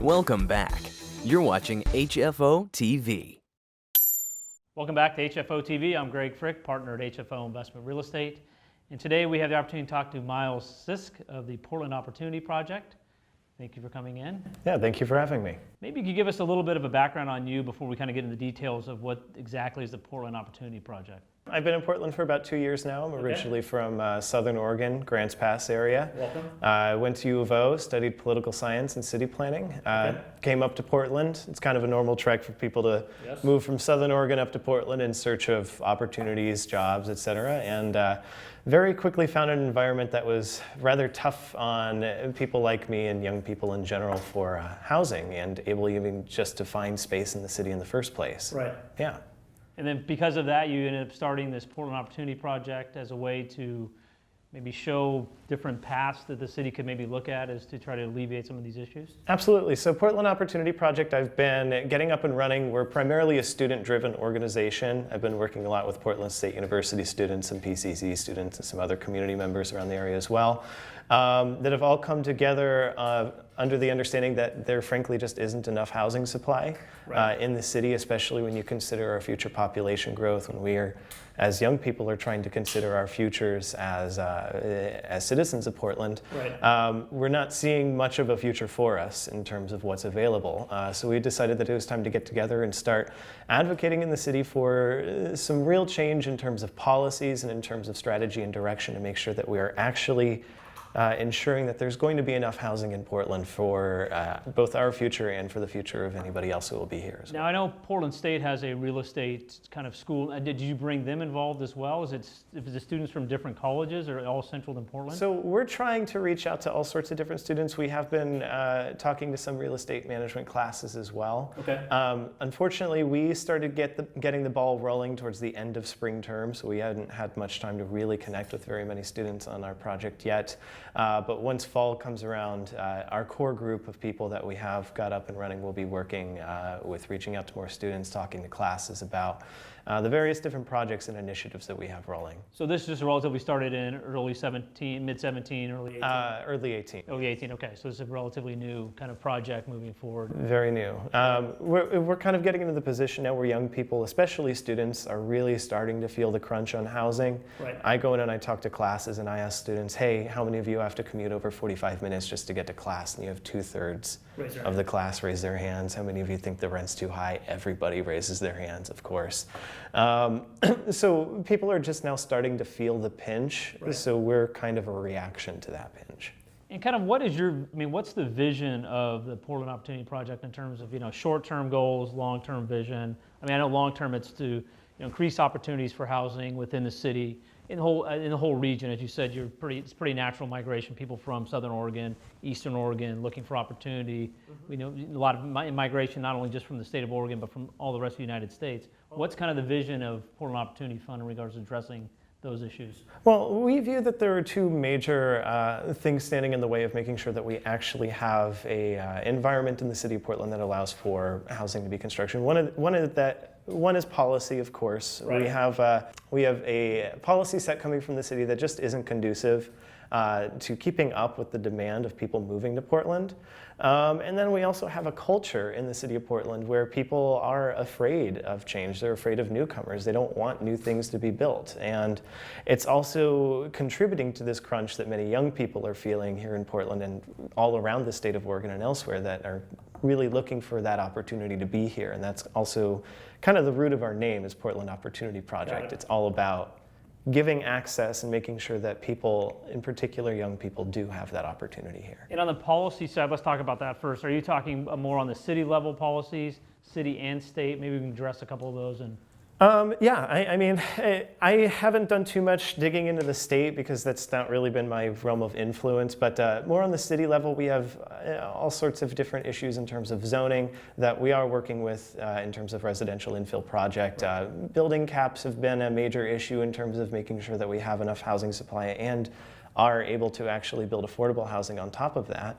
Welcome back. You're watching HFO-TV. Welcome back to HFO-TV. I'm Greg Frick, partner at HFO Investment Real Estate. And today we have the opportunity to talk to Miles Sisk of the Portland Opportunity Project. Thank you for coming in. Yeah, thank you for having me. Maybe you could give us a little bit of a background on you before we kind of get into the details of what exactly is the Portland Opportunity Project. I've been in Portland for about 2 years now. I'm originally from Southern Oregon, Grants Pass area. Welcome. I went to U of O, studied political science and city planning. Came up to Portland. It's kind of a normal trek for people to move from Southern Oregon up to Portland in search of opportunities, jobs, etc. And very quickly found an environment that was rather tough on people like me and young people in general for housing and able even just to find space in the city in the first place. Right. Yeah. And then because of that, you ended up starting this Portland Opportunity Project as a way to maybe show different paths that the city could maybe look at as to try to alleviate some of these issues? Absolutely. So Portland Opportunity Project, I've been getting up and running. We're primarily a student-driven organization. I've been working a lot with Portland State University students and PCC students and some other community members around the area as well that have all come together under the understanding that there frankly just isn't enough housing supply in the city, especially when you consider our future population growth, when we are, as young people, are trying to consider our futures as citizens of Portland. We're not seeing much of a future for us in terms of what's available. So we decided that it was time to get together and start advocating in the city for some real change in terms of policies and in terms of strategy and direction to make sure that we are actually ensuring that there's going to be enough housing in Portland for both our future and for the future of anybody else who will be here as well. Now I know Portland State has a real estate kind of school. Did you bring them involved as well? Is it the students from different colleges or all central in Portland? So we're trying to reach out to all sorts of different students. We have been talking to some real estate management classes as well. Unfortunately, we started getting the ball rolling towards the end of spring term, so we hadn't had much time to really connect with very many students on our project yet. But once fall comes around, our core group of people that we have got up and running will be working with reaching out to more students, talking to classes about the various different projects and initiatives that we have rolling. So this just relatively started in early 17, mid 17, early 18? Early 18. Early 18, okay. So it's a relatively new kind of project moving forward. Very new. We're kind of getting into the position now where young people, especially students, are really starting to feel the crunch on housing. I go in and I talk to classes and I ask students, hey, how many of you have to commute over 45 minutes just to get to class? And you have 2/3 of the class raise their hands. How many of you think the rent's too high? Everybody raises their hands, of course. So people are just now starting to feel the pinch. So we're kind of a reaction to that pinch. And kind of what is what's the vision of the Portland Opportunity Project in terms of, short-term goals, long-term vision? I know long-term it's to increase opportunities for housing within the city, in the whole region. As you said, it's pretty natural migration. People from Southern Oregon, Eastern Oregon, looking for opportunity. We know a lot of migration, not only just from the state of Oregon, but from all the rest of the United States. What's kind of the vision of Portland Opportunity Fund in regards to addressing those issues? Well, we view that there are two major things standing in the way of making sure that we actually have a environment in the city of Portland that allows for housing to be constructed. One is policy, of course. We have a policy set coming from the city that just isn't conducive to keeping up with the demand of people moving to Portland. And then we also have a culture in the city of Portland where people are afraid of change. They're afraid of newcomers. They don't want new things to be built. And it's also contributing to this crunch that many young people are feeling here in Portland and all around the state of Oregon and elsewhere that are really looking for that opportunity to be here. And that's also kind of the root of our name is Portland Opportunity Project. It's all about giving access and making sure that people, in particular young people, do have that opportunity here. And on the policy side, let's talk about that first. Are you talking more on the city level policies, city and state? Maybe we can address a couple of those. I haven't done too much digging into the state because that's not really been my realm of influence, but more on the city level, we have all sorts of different issues in terms of zoning that we are working with in terms of residential infill project. Building caps have been a major issue in terms of making sure that we have enough housing supply and are able to actually build affordable housing on top of that.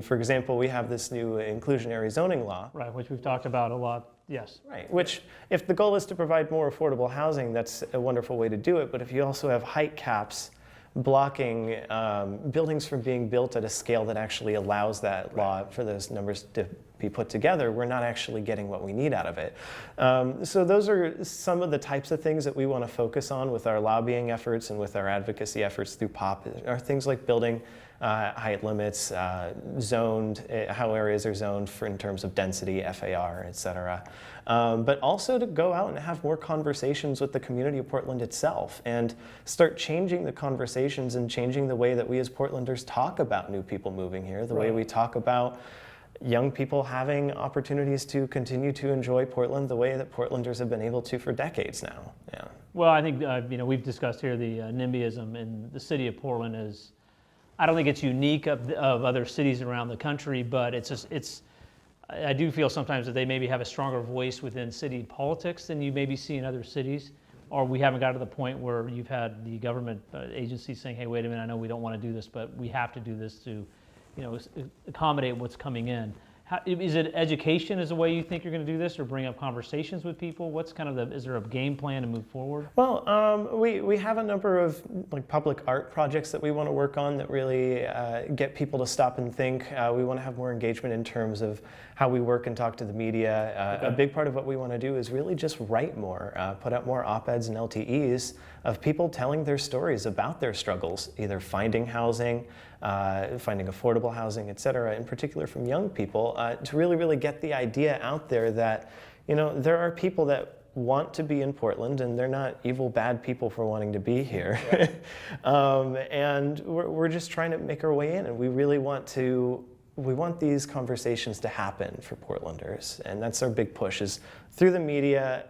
For example, we have this new inclusionary zoning law. Right, which we've talked about a lot. Yes. Right, which if the goal is to provide more affordable housing, that's a wonderful way to do it. But if you also have height caps blocking buildings from being built at a scale that actually allows that law for those numbers to be put together, we're not actually getting what we need out of it. So those are some of the types of things that we want to focus on with our lobbying efforts and with our advocacy efforts through POP, are things like building height limits, zoned, how areas are zoned for in terms of density, FAR, et cetera. But also to go out and have more conversations with the community of Portland itself and start changing the conversations and changing the way that we as Portlanders talk about new people moving here, the way we talk about young people having opportunities to continue to enjoy Portland the way that Portlanders have been able to for decades now. Yeah. Well, I think we've discussed here the NIMBYism in the city of Portland is, I don't think it's unique of other cities around the country, but I do feel sometimes that they maybe have a stronger voice within city politics than you maybe see in other cities, or we haven't got to the point where you've had the government agencies saying, hey, wait a minute, I know we don't want to do this, but we have to do this to accommodate what's coming in. Is it education as a way you think you're going to do this, or bring up conversations with people? What's kind of is there a game plan to move forward? Well, we have a number of public art projects that we want to work on that really get people to stop and think. We want to have more engagement in terms of how we work and talk to the media. A big part of what we want to do is really just write more, put out more op-eds and LTEs of people telling their stories about their struggles, either finding housing, finding affordable housing, et cetera, in particular from young people, to really get the idea out there that, there are people that want to be in Portland and they're not evil, bad people for wanting to be here. And we're just trying to make our way in, and we really want these conversations to happen for Portlanders, and that's our big push, is through the media,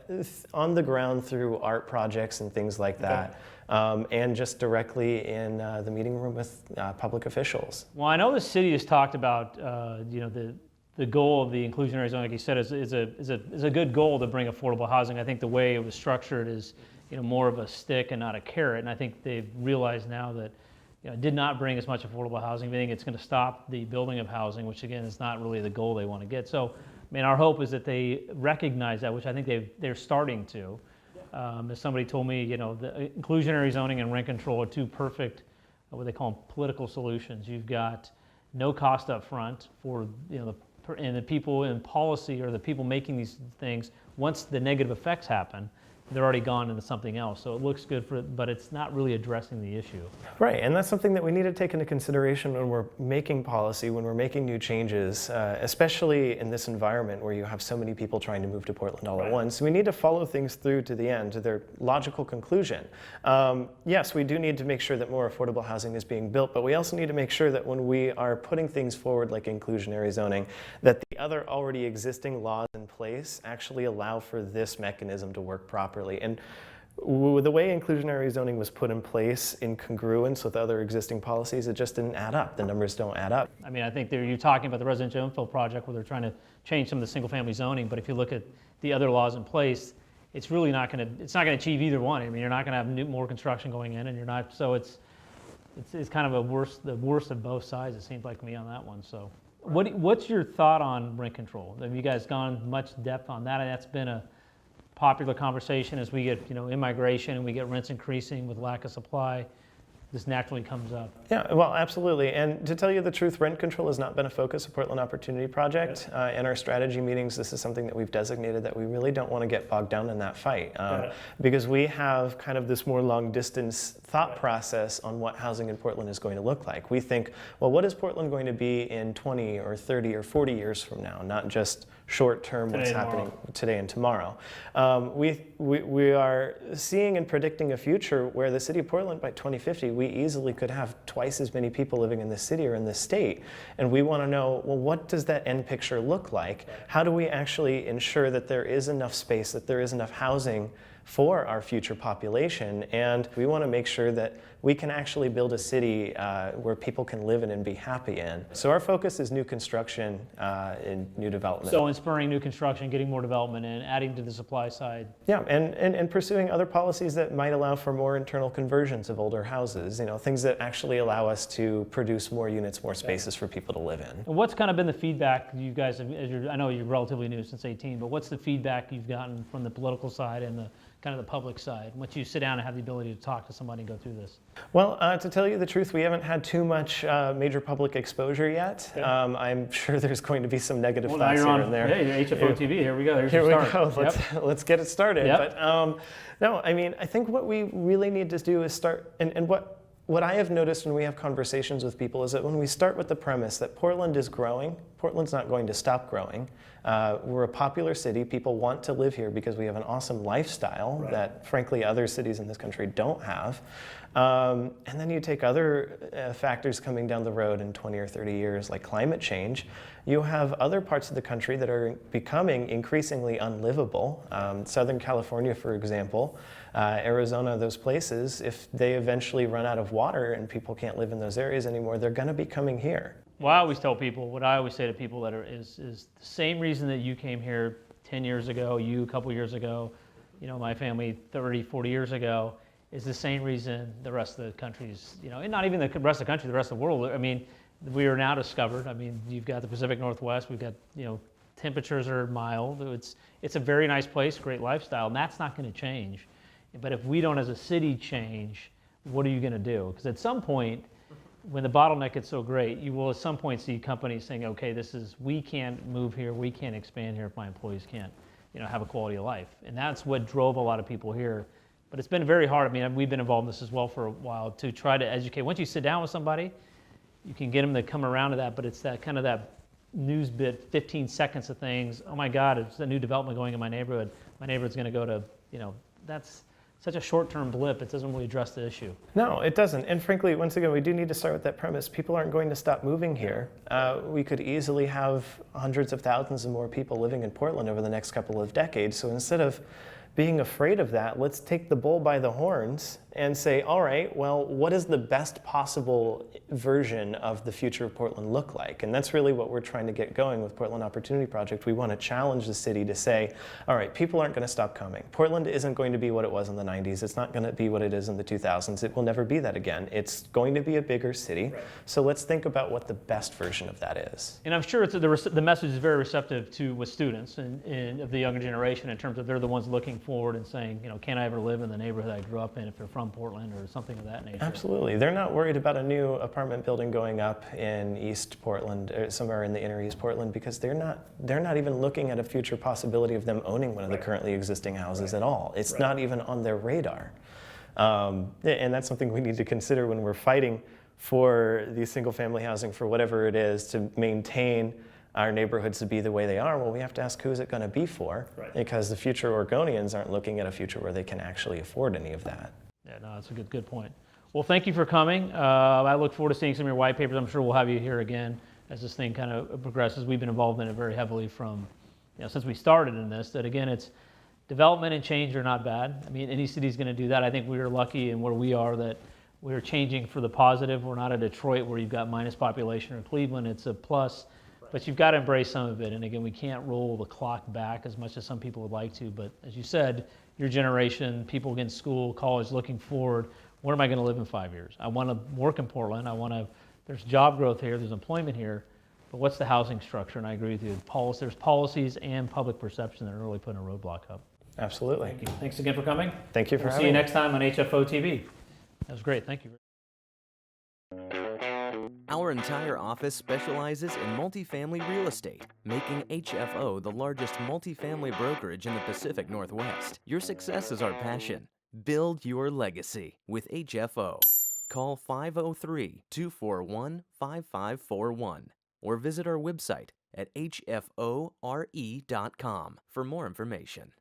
on the ground, through art projects and things like that. And just directly in the meeting room with public officials. Well, I know the city has talked about the goal of the inclusionary zone, like you said, is a good goal to bring affordable housing. I think the way it was structured is more of a stick and not a carrot, and I think they've realized now that it did not bring as much affordable housing. I think it's going to stop the building of housing, which again is not really the goal they want to get. So, our hope is that they recognize that, which I think they're starting to. As somebody told me, the inclusionary zoning and rent control are two perfect, what they call them, political solutions. You've got no cost up front for and the people in policy, or the people making these things. Once the negative effects happen, they're already gone into something else. So it looks good but it's not really addressing the issue. Right, and that's something that we need to take into consideration when we're making policy, when we're making new changes, especially in this environment where you have so many people trying to move to Portland all at once. We need to follow things through to the end, to their logical conclusion. Yes, we do need to make sure that more affordable housing is being built, but we also need to make sure that when we are putting things forward like inclusionary zoning, that the other already existing laws in place actually allow for this mechanism to work properly. And the way inclusionary zoning was put in place in congruence with other existing policies, it just didn't add up. The numbers don't add up. I think you're talking about the residential infill project where they're trying to change some of the single family zoning, but if you look at the other laws in place, it's really not going to achieve either one. You're not going to have more construction going in, and you're not, so it's kind of the worst of both sides, it seems like to me on that one. So what's your thought on rent control? Have you guys gone much depth on that? And that's been a popular conversation as we get immigration and we get rents increasing with lack of supply. This naturally comes up. Yeah, well, absolutely. And to tell you the truth, rent control has not been a focus of Portland Opportunity Project. In our strategy meetings, this is something that we've designated that we really don't want to get bogged down in that fight, because we have kind of this more long distance thought process on what housing in Portland is going to look like. We think, well, what is Portland going to be in 20 or 30 or 40 years from now, not just short term what's happening today and tomorrow. We are seeing and predicting a future where the city of Portland by 2050, we easily could have twice as many people living in this city or in this state. And we want to know, well, what does that end picture look like? How do we actually ensure that there is enough space, that there is enough housing for our future population? And we want to make sure that we can actually build a city where people can live in and be happy in. So our focus is new construction and new development. So in spurring new construction, getting more development in, adding to the supply side. Yeah, and pursuing other policies that might allow for more internal conversions of older houses, things that actually allow us to produce more units, more spaces for people to live in. And what's kind of been the feedback you guys have, I know you're relatively new since 18, but what's the feedback you've gotten from the political side and the kind of the public side once you sit down and have the ability to talk to somebody and go through this? Well, to tell you the truth, we haven't had too much major public exposure yet. Okay. I'm sure there's going to be some negative Well, now thoughts you're here on, and there. hey, HFO-TV, here we go, here's Here your we start. go. Let's get it started. Yep. But no, I mean, I think what we really need to do is start, and what I have noticed when we have conversations with people is that when we start with the premise that Portland is growing, Portland's not going to stop growing. We're a popular city. People want to live here because we have an awesome lifestyle that, frankly, other cities in this country don't have. And then you take other factors coming down the road in 20 or 30 years, like climate change. You have other parts of the country that are becoming increasingly unlivable. Southern California, for example, Arizona, those places, if they eventually run out of water and people can't live in those areas anymore, they're going to be coming here. Well, I always tell people, what I always say to people that is the same reason that you came here 10 years ago, you a couple years ago, you know, my family 30, 40 years ago, is the same reason the rest of the country's, you know, and not even the rest of the country, the rest of the world. I mean, we are now discovered. I mean, you've got the Pacific Northwest, we've got, you know, temperatures are mild. It's a very nice place, great lifestyle, and that's not going to change. But if we don't as a city change, what are you going to do? Because at some point, when the bottleneck is so great, you will at some point see companies saying, okay, we can't move here, we can't expand here if my employees can't, you know, have a quality of life. And that's what drove a lot of people here. But it's been very hard. I mean, we've been involved in this as well for a while to try to educate. Once you sit down with somebody, you can get them to come around to that, but it's that kind of that news bit, 15 seconds of things. Oh my God, it's a new development going in my neighborhood. My neighborhood's going to go to, you know, that's such a short-term blip. It doesn't really address the issue. No, it doesn't. And frankly, once again, we do need to start with that premise. People aren't going to stop moving here. We could easily have hundreds of thousands of more people living in Portland over the next couple of decades. So instead of being afraid of that, let's take the bull by the horns and say, all right, well, what does the best possible version of the future of Portland look like? And that's really what we're trying to get going with Portland Opportunity Project. We want to challenge the city to say, all right, people aren't going to stop coming. Portland isn't going to be what it was in the 90s. It's not going to be what it is in the 2000s. It will never be that again. It's going to be a bigger city. Right. So let's think about what the best version of that is. And I'm sure the message is very receptive with students and of the younger generation in terms of they're the ones looking forward and saying, you know, can I ever live in the neighborhood I grew up in if they're from Portland or something of that nature? Absolutely. They're not worried about a new apartment building going up in East Portland or somewhere in the inner East Portland because they're not even looking at a future possibility of them owning one of the currently existing houses at all. It's not even on their radar. And that's something we need to consider when we're fighting for these single family housing for whatever it is to maintain our neighborhoods to be the way they are. Well, we have to ask who is it going to be for, because the future Oregonians aren't looking at a future where they can actually afford any of that. Yeah, no, that's a good point. Well, thank you for coming. I look forward to seeing some of your white papers. I'm sure we'll have you here again as this thing kind of progresses. We've been involved in it very heavily from, you know, since we started in this, that again, it's development and change are not bad. I mean, any city's going to do that. I think we are lucky in where we are that we're changing for the positive. We're not a Detroit where you've got minus population, or Cleveland, it's a plus. But you've got to embrace some of it. And again, we can't roll the clock back as much as some people would like to. But as you said, your generation, people in school, college, looking forward, where am I going to live in 5 years? I want to work in Portland. There's job growth here, there's employment here. But what's the housing structure? And I agree with you. There's policies and public perception that are really putting a roadblock up. Absolutely. Thank you. Thanks again for coming. Thank you for having me. See you next time on HFO-TV. That was great. Thank you. Our entire office specializes in multifamily real estate, making HFO the largest multifamily brokerage in the Pacific Northwest. Your success is our passion. Build your legacy with HFO. Call 503-241-5541 or visit our website at hfore.com for more information.